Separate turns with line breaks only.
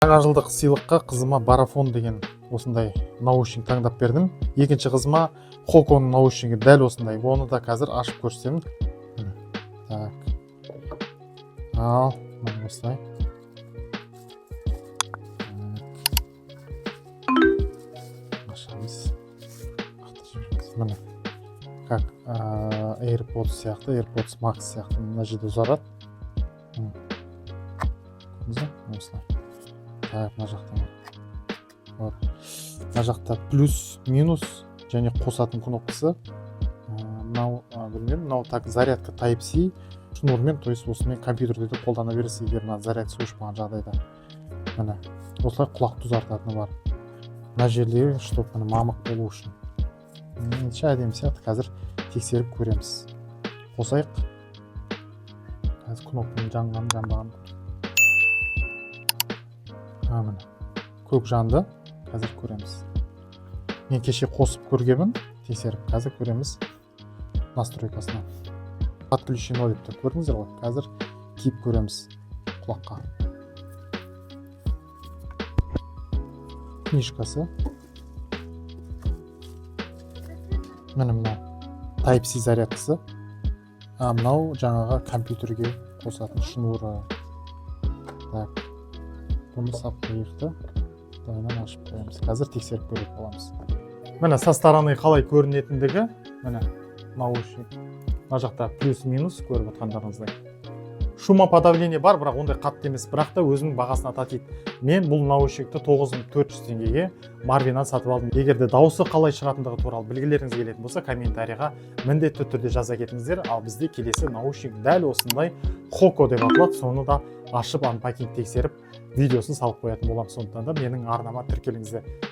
Жаңа жылдық сыйлыққа қызыма Барафон деген осындай наушник таңдап бердім. Екінші қызыма Хоконың наушнигі дәл осындай. Оны да қазір ашып көрсетемін. Так. Ал, мына осылай. Ашамыз. Міне. Как AirPods сияқты, AirPods Max сияқты мына жерде ұзарады. Осылай. Так, мына жақта. Вот. Мына жақта плюс, минус және қосатын кнопкасы. Мынау, білмеймін, мынау так зарядка Type-C шнурмен, то есть осымен компьютерде де қолдана бересіз, егер мына зарядкасы өшпаған жағдайда. Міне. Осылай құлақты ұзартатыны бар. Мына жердегі, чтоб міне мамық болу үшін. Әдемі сияқты, қазір тексеріп көреміз. Қосайық. Қазір кнопканың жанғанын жанбағанын. Міне. Көк жанды. Қазір көреміз. Мен кеше қосып көргенмін, тексеріп. Қазір көреміз настройкасына. Подключено деп тұр. Көрдіңіздер ғой? Қазір киіп көреміз құлаққа. Книжкасы. Міне мынау Type-C зарядкасы. Мынау жаңаға компьютерге қосатын шнуры. Так. Бұны сап қойықты. Дайынан ашып қоямыз. Қазір тексеріп көріп боламыз. Міне со стороны қалай көрінетіндігі. Міне наушник. Мына жақта плюс-минус көріп отқандарыңыздай. Шумоподавление бар, бірақ ондай қатты емес, бірақ та өзінің бағасына татиды. Мен бұл наушникті 9400 теңгеге Марвиннан сатып алдым. Егер де дауысы қалай шығатындығы туралы білгілеріңіз келетін болса, комментарийға міндетті түрде жаза кетіңіздер. Ал бізде келесі наушник дәл осындай Хоко деп аталады. Соны да ашып анпакинг тексеріп видеосын салып қоятын боламын. Сондықтан да менің арнама тіркеліңіздер.